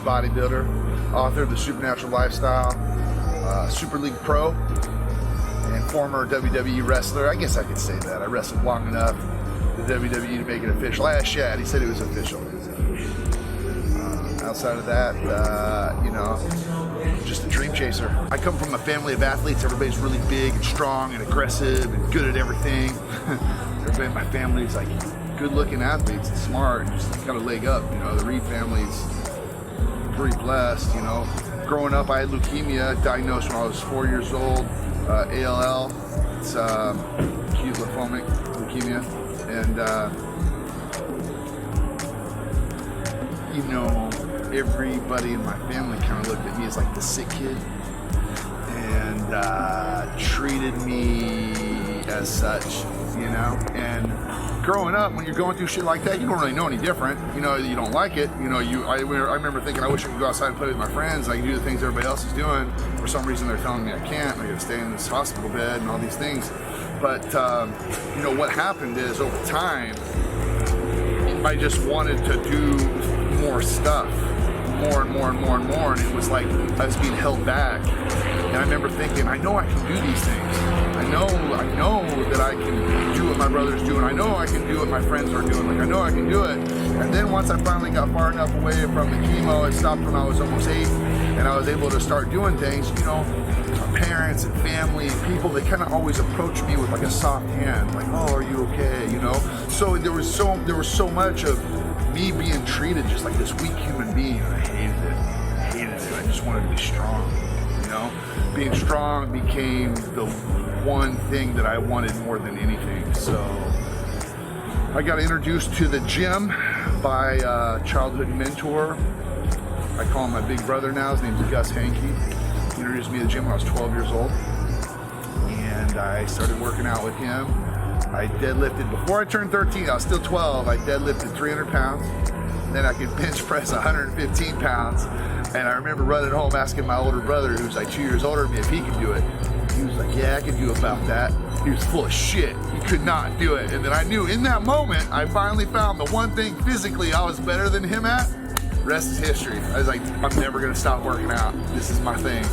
bodybuilder, author of The Supernatural Lifestyle, Super League Pro, and former WWE wrestler. I guess I could say that. I wrestled long enough the WWE to make it official. I asked Shad, he said it was official. Outside of that, you know, just a dream chaser. I come from a family of athletes. Everybody's really big and strong and aggressive and good at everything. Everybody in my family is like good-looking athletes and smart and just got a leg up. You know, the Reed family's pretty blessed. You know, growing up, I had leukemia, diagnosed when I was 4 years old. ALL, it's acute lymphomic leukemia, and you know, everybody in my family kind of looked at me as like the sick kid and treated me as such, you know. And growing up, when you're going through shit like that, you don't really know any different. You know, you don't like it. You know, I remember thinking I wish I could go outside and play with my friends. I can do the things everybody else is doing. For some reason, they're telling me I can't. I got to stay in this hospital bed and all these things. But you know, what happened is over time, I just wanted to do more stuff, more and more and more and more, and it was like I was being held back. And I remember thinking, I know I can do these things. I know that I can do what my brother's doing. I know I can do what my friends are doing. Like, I know I can do it. And then once I finally got far enough away from the chemo, it stopped when I was almost 8, and I was able to start doing things, you know, my parents and family and people, they kind of always approach me with like a soft hand, like, oh, are you okay, you know? So there was so much of me being treated just like this weak human being, and I hated it. I just wanted to be strong, you know? Being strong became the one thing that I wanted more than anything. So I got introduced to the gym by a childhood mentor. I call him my big brother now. His name's Gus Hankey. He introduced me to the gym when I was 12 years old, and I started working out with him. I deadlifted, before I turned 13, I was still 12, I deadlifted 300 pounds. Then I could bench press 115 pounds. And I remember running home asking my older brother, who's like 2 years older than me, if he could do it. He was like, yeah, I could do about that. He was full of shit. He could not do it. And then I knew in that moment, I finally found the one thing physically I was better than him at. Rest is history. I was like, I'm never gonna stop working out. This is my thing.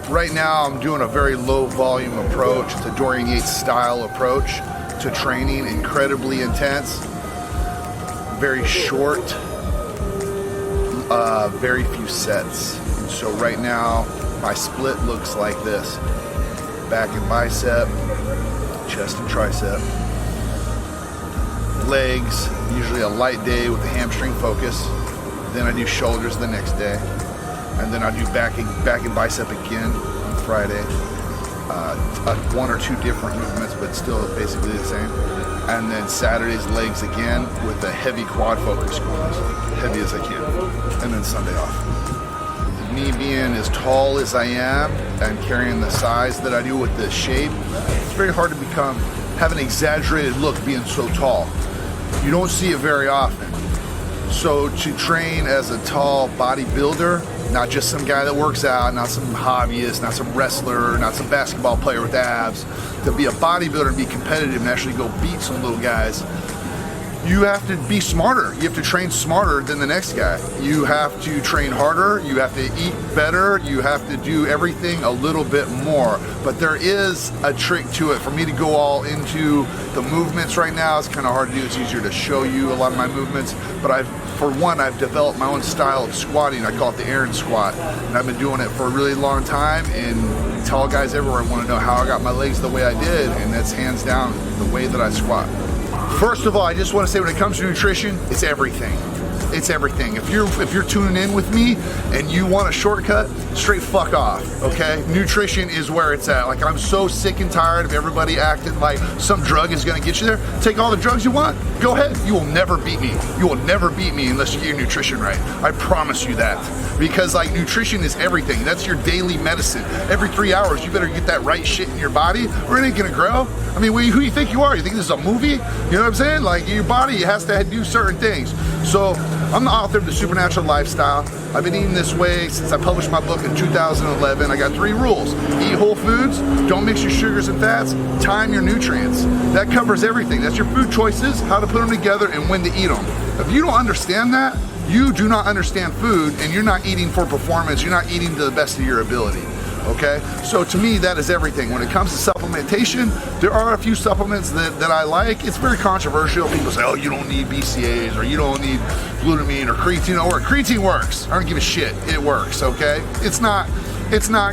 Right now I'm doing a very low volume approach. It's a Dorian Yates style approach to training, incredibly intense, very short, very few sets. And so right now my split looks like this: back and bicep, chest and tricep, legs, usually a light day with the hamstring focus. Then I do shoulders the next day, and then I do back and bicep again on Friday. One or two different movements, but still basically the same. And then Saturday's legs again with a heavy quad focus, heavy as I can. And then Sunday off. Me being as tall as I am and carrying the size that I do with this shape, it's very hard to have an exaggerated look being so tall. You don't see it very often. So to train as a tall bodybuilder not just some guy that works out, not some hobbyist, not some wrestler, not some basketball player with abs. To be a bodybuilder and be competitive and actually go beat some little guys, you have to be smarter. You have to train smarter than the next guy. You have to train harder. You have to eat better. You have to do everything a little bit more. But there is a trick to it. For me to go all into the movements right now, it's kind of hard to do. It's easier to show you a lot of my movements. But for one, I've developed my own style of squatting. I call it the Aaron squat. And I've been doing it for a really long time. And tall guys everywhere want to know how I got my legs the way I did. And that's hands down the way that I squat. First of all, I just want to say when it comes to nutrition, it's everything. It's everything. If you're tuning in with me and you want a shortcut, straight fuck off, okay? Nutrition is where it's at. Like, I'm so sick and tired of everybody acting like some drug is gonna get you there. Take all the drugs you want, go ahead. You will never beat me. You will never beat me unless you get your nutrition right. I promise you that. Because like nutrition is everything. That's your daily medicine. Every 3 hours, you better get that right shit in your body or it ain't gonna grow. I mean, who do you think you are? You think this is a movie? You know what I'm saying? Like, your body has to do certain things. So, I'm the author of The Supernatural Lifestyle. I've been eating this way since I published my book in 2011. I got 3 rules. Eat whole foods, don't mix your sugars and fats, time your nutrients. That covers everything. That's your food choices, how to put them together, and when to eat them. If you don't understand that, you do not understand food, and you're not eating for performance. You're not eating to the best of your ability. Okay, so to me that is everything. When it comes to supplementation, there are a few supplements that I like. It's very controversial. People say, oh, you don't need BCAAs, or you don't need glutamine or creatine. Or creatine works. I don't give a shit. It works. Okay, it's not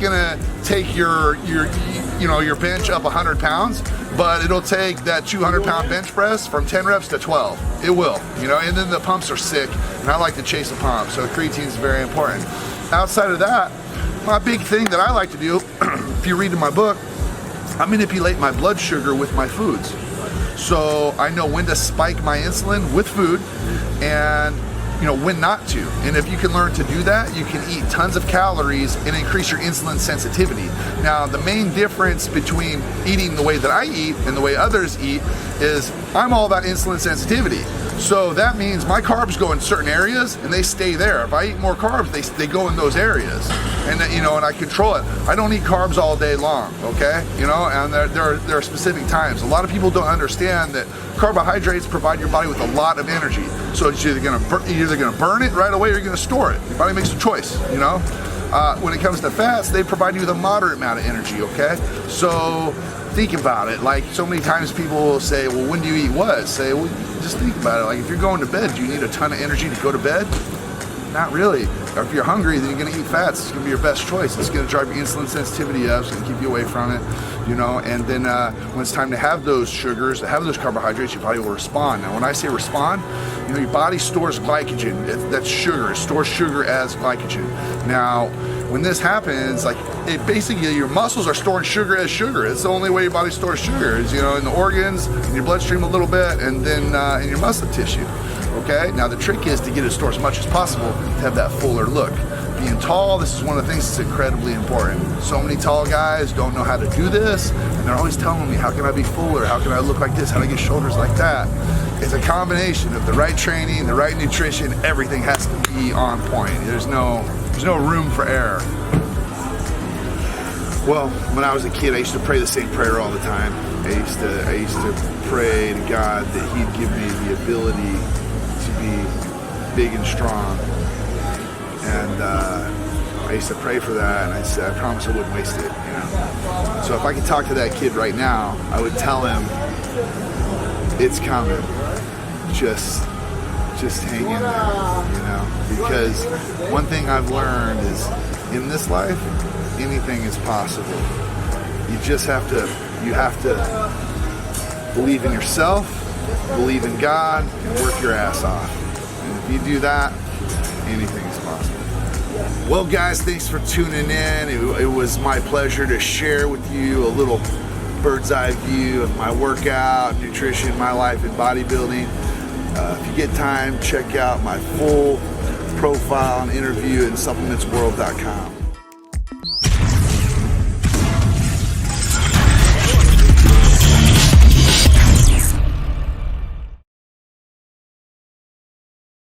gonna take your bench up 100 pounds, but it'll take that 200-pound bench press from 10 reps to 12. It will, and then the pumps are sick, and I like to chase a pump, so creatine is very important. Outside of that, my big thing that I like to do, if you read in my book, I manipulate my blood sugar with my foods. So I know when to spike my insulin with food and when not to. And if you can learn to do that, you can eat tons of calories and increase your insulin sensitivity. Now, the main difference between eating the way that I eat and the way others eat is I'm all about insulin sensitivity. So that means my carbs go in certain areas and they stay there. If I eat more carbs, they go in those areas. And and I control it. I don't eat carbs all day long, okay? And there are specific times. A lot of people don't understand that carbohydrates provide your body with a lot of energy. So it's either gonna burn it right away or you're gonna store it. Your body makes a choice, When it comes to fats, they provide you with a moderate amount of energy, okay? So think about it. Like, so many times people will say, well, when do you eat what? Say, well, just think about it. Like, if you're going to bed, do you need a ton of energy to go to bed? Not really. Or if you're hungry, then you're gonna eat fats. It's gonna be your best choice. It's gonna drive your insulin sensitivity up. It's gonna keep you away from it, And then when it's time to have those sugars, to have those carbohydrates, your body will respond. Now, when I say respond, your body stores glycogen. That's sugar. It stores sugar as glycogen. Now, when this happens, basically your muscles are storing sugar as sugar. It's the only way your body stores sugar is, in the organs, in your bloodstream a little bit, and then in your muscle tissue. Okay, now the trick is to get it stored as much as possible to have that fuller look. Being tall, this is one of the things that's incredibly important. So many tall guys don't know how to do this, and they're always telling me, how can I be fuller? How can I look like this? How do I get shoulders like that? It's a combination of the right training, the right nutrition. Everything has to be on point. There's no room for error. Well, when I was a kid, I used to pray the same prayer all the time. I used to pray to God that He'd give me the ability to be big and strong. And I used to pray for that, and I said, I promise I wouldn't waste it. So if I could talk to that kid right now, I would tell him, it's coming. Just hang in there, Because one thing I've learned is, in this life, anything is possible. You have to believe in yourself, believe in God, and work your ass off. And if you do that, anything is possible. Well, guys, thanks for tuning in. It was my pleasure to share with you a little bird's eye view of my workout, nutrition, my life in bodybuilding. If you get time, check out my full profile and interview at supplementsworld.com.